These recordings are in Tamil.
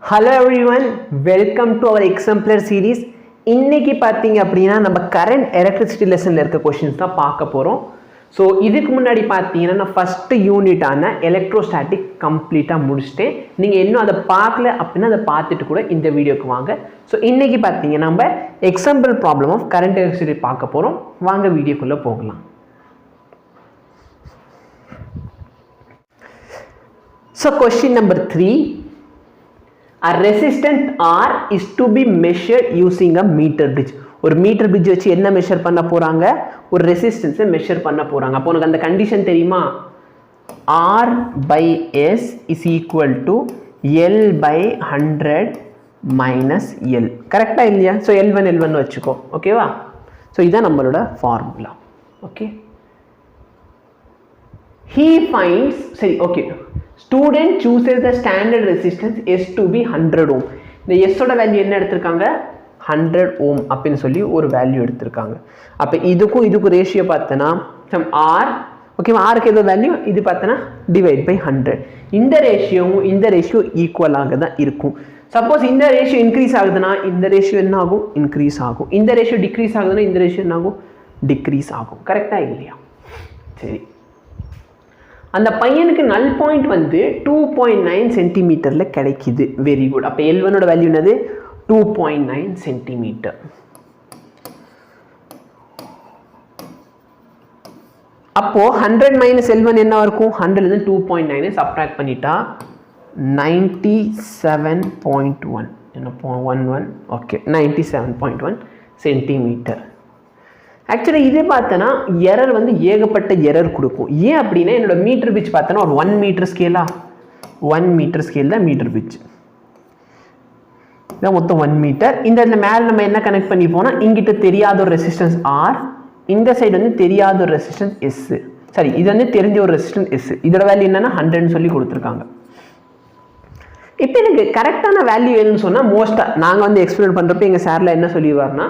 Hello everyone, welcome to our exemplar series. இன்னைக்கு பாத்தீங்க அப்படினா நம்ம current electricity lessonல இருக்க questions தான் பார்க்க போறோம். So இதுக்கு முன்னாடி பாத்தீங்கன்னா நான் first unit ஆன electrostatic கம்ப்ளீட்டா முடிச்சிட்டேன். நீங்க இன்னும் அத பார்க்கல அப்படினா அத பார்த்துட்டு கூட இந்த வீடியோக்கு வாங்க. So இன்னைக்கு பாத்தீங்க நம்ம example problem of current electricity பார்க்க போறோம். வாங்க வீடியோக்குள்ள போகலாம். So question number 3. A resistant R is to be measured using a meter bridge. ஒரு மீட்டர் பிரிட்ஜ் வச்சு என்ன மெஷர் பண்ண போறாங்க? ஒரு ரெசிஸ்டன்ஸை மெஷர் பண்ண போறாங்க. அப்போ உங்களுக்கு அந்த கண்டிஷன் தெரியுமா? R by S is equal to L by 100 minus L. கரெக்டா இல்லையா? ஸோ L1 வச்சுக்கோ. ஓகேவா? ஸோ இதுதான் நம்மளோட ஃபார்முலா. ஓகே. He finds, சரி okay. Student chooses the standard resistance S to be 100 ohm. இந்த S ஓட வேல்யூ என்ன எடுத்திருக்காங்க? 100 ohm அப்படின்னு சொல்லி ஒரு வேல்யூ எடுத்திருக்காங்க. அப்போ இதுக்கும் ரேஷியோ பார்த்தனா சம் R, ஓகேவா? Rக்கு ஏதோ வேல்யூ, இது பார்த்தனா டிவைட் பை 100. இந்த ரேஷியோ ஈக்குவலாக தான் இருக்கும். சப்போஸ் இந்த ரேஷியோ இன்க்ரீஸ் ஆகுதுன்னா இந்த ரேஷியோ என்ன ஆகும்? இன்க்ரீஸ் ஆகும். இந்த ரேஷியோ டிக்ரீஸ் ஆகுதுன்னா இந்த ரேஷியோ என்ன ஆகும்? டிக்ரீஸ் ஆகும். கரெக்டா இல்லையா? சரி, அந்த பையனுக்கு நல் பாயிண்ட் வந்து 2.9 சென்டிமீட்டர்ல கிடைக்குது. Very good. அப்போ L1 வேல்யூ என்னது? 2.9 சென்டிமீட்டர். அப்போ 100 மைனஸ் L1 என்ன இருக்கும்? 100 இருந்து 2.9 சப்ட்ராக்ட் பண்ணிட்டா 97.1 என்ன 11 ஓகே 97.1 சென்டிமீட்டர். ஆக்சுவலி இதே பார்த்தனா எரர் வந்து ஏகப்பட்ட எரர் கொடுக்கும். ஏன் அப்படின்னா என்னோட மீட்டர் பிட்ச் பார்த்தனா ஒரு 1 மீட்டர் ஸ்கேலா, 1 மீட்டர் ஸ்கேல் தான் மீட்டர் பிட்ச். இதான் மொத்தம் 1 மீட்டர். இந்த இடத்துல மேலே நம்ம என்ன கனெக்ட் பண்ணி போனால் இங்கிட்ட தெரியாத ஒரு ரெசிஸ்டன்ஸ் R, இந்த சைடு வந்து தெரியாத ஒரு ரெசிஸ்டன்ஸ் S. சரி, இது வந்து தெரிஞ்ச ஒரு ரெசிஸ்டன்ஸ் S. இதோட வேல்யூ என்னன்னா 100ன்னு சொல்லி கொடுத்துருக்காங்க. இப்போ எனக்கு கரெக்டான வேல்யூ வேணும்னு சொன்னால் மோஸ்ட்டாக நாங்கள் வந்து எக்ஸ்பிளைன் பண்ணுறப்ப எங்கள் சாரில் என்ன சொல்லிடுவார்னா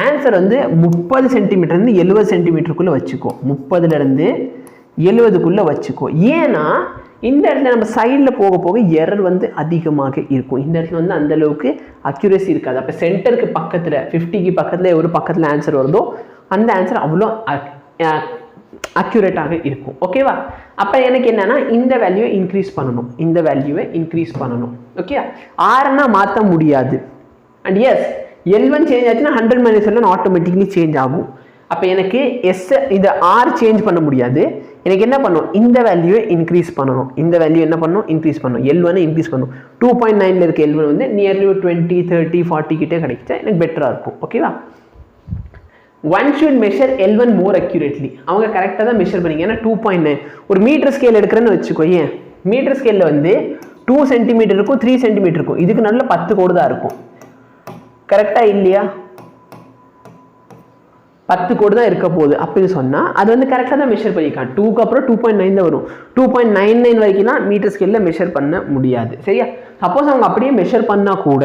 ஆன்சர் வந்து 30 சென்டிமீட்டர்லேருந்து 70 சென்டிமீட்டருக்குள்ளே வச்சுக்கோ. 30லேருந்து 70க்குள்ளே வச்சுக்கோ. ஏன்னா இந்த இடத்துல நம்ம சைடில் போக போக எரர் வந்து அதிகமாக இருக்கும். இந்த இடத்துல வந்து அந்தளவுக்கு அக்யூரேசி இருக்காது. அப்போ சென்டருக்கு பக்கத்தில் 50க்கு பக்கத்தில் ஒரு பக்கத்தில் ஆன்சர் வருதோ அந்த ஆன்சர் அவ்வளோ அக்யூரேட்டாக இருக்கும். ஓகேவா? அப்போ எனக்கு என்னன்னா இந்த வேல்யூவை இன்க்ரீஸ் பண்ணணும். ஓகே, ஆர்னா மாற்ற முடியாது. அண்ட் எஸ் L1 சேஞ்ச் ஆச்சுன்னா 100 மைனஸ் L1 ஆட்டோமேட்டிக்லி சேஞ்ச் ஆகும். அப்போ எனக்கு எஸ் இந்த ஆர் சேஞ்ச் பண்ண முடியாது. எனக்கு என்ன பண்ணும்? இந்த வேல்யூவை இன்க்ரீஸ் பண்ணணும். இந்த வேல்யூ என்ன பண்ணணும்? இன்க்ரீஸ் பண்ணணும். L1 இன்க்ரீஸ் பண்ணணும். 2.9ல இருக்க L1 வந்து நியர்லி 20, 30, 40 கிட்டே கிடைச்சா எனக்கு பெட்டராக இருக்கும். ஓகேவா? One should measure L1 more accurately. அவங்க கரெக்டாக தான் மெஷர் பண்ணிங்க. ஏன்னா 2.9 ஒரு மீட்டர் ஸ்கேல் எடுக்கிறேன்னு வச்சுக்கோ. ஏன் மீட்டர் ஸ்கேலில் வந்து 2 சென்டிமீட்டர் இருக்கும், 3 சென்டிமீட்டர் இருக்கும். இதுக்கு நல்ல 10 கோடு தான் இருக்கும். கரெக்டா இல்லையா? 10 கோடு தான் இருக்க போகுது அப்படின்னு சொன்னா அது வந்து கரெக்டாக தான் மெஷர் பண்ணிக்கலாம். 2க்கு அப்புறம் 2.9 தான் வரும். 2.99 வரைக்கும்லாம் மீட்டர் ஸ்கேலில் மெஷர் பண்ண முடியாது. சரியா? சப்போஸ் அவங்க அப்படியே மெஷர் பண்ணா கூட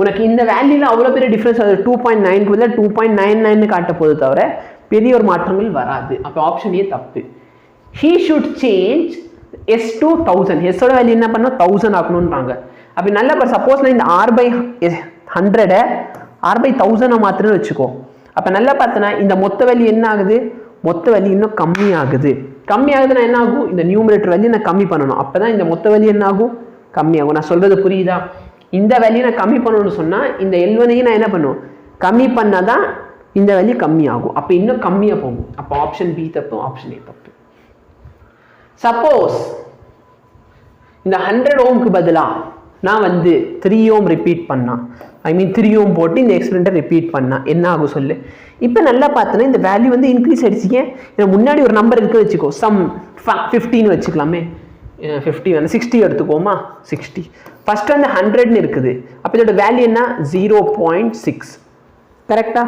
உனக்கு இந்த வேல்யூல அவ்வளோ பெரிய டிஃப்ரென்ஸ், அது 2.9 2.99 காட்ட போது தவிர பெரிய ஒரு மாற்றங்கள் வராது. அப்போ ஆப்ஷன் ஏ தப்பு. He should change S to 1000. எஸ்ஸோட வேல்யூ என்ன பண்ணா 1000 ஆக்கணும்ன்றாங்க. அப்படி நல்லா பாரு. சப்போஸ் நான் இந்த R/100 R/1000 மாத்திரம் வச்சுக்கோ. அப்போ நல்லா பார்த்தனா இந்த மொத்த வேல்யூ என்ன ஆகுது? மொத்த வேல்யூ இன்னும் கம்மி ஆகுதுன்னா என்ன ஆகும்? இந்த நியூமரேட்டர் வேல்யூ நான் கம்மி பண்ணணும். அப்பதான் இந்த மொத்த வேல்யூ என்ன ஆகும்? கம்மியாகும். நான் சொல்றது புரியுதா? இந்த வேல்யூ நான் கம்மி பண்ணணும்னு சொன்னா இந்த L1ஐயும் நான் என்ன பண்ணும்? கம்மி பண்ணாதான் இந்த வேல்யூ கம்மி ஆகும். அப்போ இன்னும் கம்மியா போகும். அப்போ ஆப்ஷன் பி தப்பு, ஆப்ஷன் ஏ தப்பு. சப்போஸ் இந்த 100 ஓம்க்கு பதிலா நான் வந்து 3 ஓம் ரிப்பீட் பண்ணா, 3 ஓம் போட்டு இந்த எக்ஸ்பெரிமெண்ட்டை ரிப்பீட் பண்ணா என்ன ஆகும் சொல்லு? இப்போ நல்லா பார்த்தோன்னா இந்த வேல்யூ வந்து இன்க்ரீஸ் ஆயிடுச்சு. முன்னாடி ஒரு நம்பர் இருக்கு வச்சுக்கோ, சம் 15 வச்சுக்கலாமே. 50 வந்து 60 எடுத்துக்கோமா. 60 ஃபர்ஸ்ட் வந்து 100ன்னு இருக்குது. அப்போ இதோட வேல்யூ என்ன? 0.6. கரெக்டா?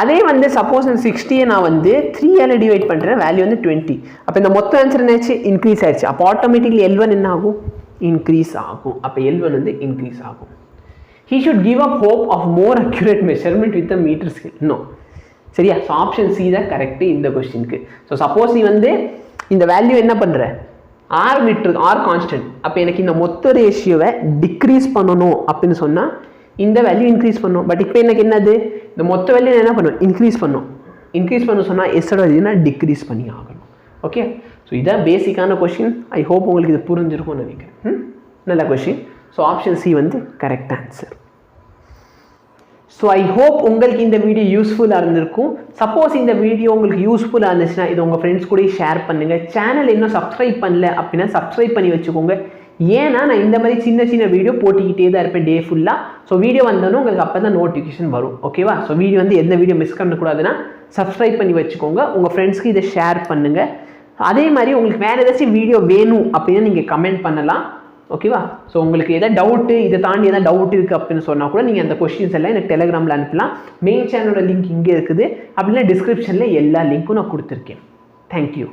அதே வந்து சப்போஸ் இந்த 60 நான் வந்து 3ஆல டிவைட் பண்ணுறேன், வேல்யூ வந்து 20. அப்போ இந்த மொத்த ஆன்சர் என்னாச்சு? இன்க்ரீஸ் ஆயிடுச்சு. அப்போ ஆட்டோமேட்டிக்லி L1 என்ன ஆகும்? இன்க்ரீஸ் ஆகும். அப்போ L1 வந்து இன்க்ரீஸ் ஆகும். He should give up hope of more accurate measurement with the meter scale. No. சரியா? ஸோ ஆப்ஷன் சி தான் கரெக்ட் இந்த கொஸ்டினுக்கு. ஸோ சப்போஸ் நீ வந்து இந்த வேல்யூ என்ன பண்ணுற? ஆர் விட்டுருக்கு, ஆர் கான்ஸ்டன்ட். அப்போ எனக்கு இந்த மொத்த ரேஷியோவை டிக்ரீஸ் பண்ணணும் அப்படின்னு சொன்னால் இந்த வேல்யூ இன்க்ரீஸ் பண்ணும். பட் இப்போ எனக்கு என்னது, இந்த மொத்த வேல்யூ என்ன பண்ணும், இன்க்ரீஸ் பண்ணும். இன்க்ரீஸ் பண்ண சொன்னால் எஸ்ஸோட வேல்யூனா டிக்ரீஸ் பண்ணி ஆகணும். ஓகே, ஸோ இதான் பேசிக்கான கொஷின். ஐ ஹோப் உங்களுக்கு இது புரிஞ்சிருக்கும்னு நினைக்கிறேன். நல்ல கொஷின். ஸோ ஆப்ஷன் சி வந்து correct answer. So I hope உங்களுக்கு இந்த வீடியோ யூஸ்ஃபுல்லாக இருந்திருக்கும். சப்போஸ் இந்த வீடியோ உங்களுக்கு யூஸ்ஃபுல்லாக இருந்துச்சுன்னா இது உங்கள் ஃப்ரெண்ட்ஸ் கூட ஷேர் பண்ணுங்கள். சேனல் இன்னும் சப்ஸ்கிரைப் பண்ணல அப்படின்னா சப்ஸ்கிரைப் பண்ணி வச்சுக்கோங்க. ஏன்னா நான் இந்த மாதிரி சின்ன சின்ன வீடியோ போட்டுக்கிட்டே தான் இருப்பேன் டே ஃபுல்லாக. ஸோ வீடியோ வந்தோன்னே உங்களுக்கு அப்போ தான் நோட்டிஃபிகேஷன் வரும். ஓகேவா? ஸோ வீடியோ வந்து எந்த வீடியோ மிஸ் பண்ணக்கூடாதுன்னா சப்ஸ்கிரைப் பண்ணி வச்சுக்கோங்க. உங்கள் ஃப்ரெண்ட்ஸ்க்கு இதை ஷேர் பண்ணுங்கள். அதே மாதிரி உங்களுக்கு வேறு ஏதாச்சும் வீடியோ வேணும் அப்படின்னு நீங்கள் கமெண்ட் பண்ணலாம். ஓகேவா? ஸோ உங்களுக்கு எதாவது டவுட்டு, இதை தாண்டி எதாவது டவுட் இருக்குது அப்படின்னு சொன்னால் கூட நீங்கள் அந்த கொஸ்டின்ஸ் எல்லாம் எனக்கு டெலிகிராமில் அனுப்பலாம். மெயின் சேனலோட லிங்க் இங்கே இருக்குது. அப்படின்னா டிஸ்கிரிப்ஷனில் எல்லா லிங்க்கும் நான் கொடுத்துருக்கேன். தேங்க்யூ.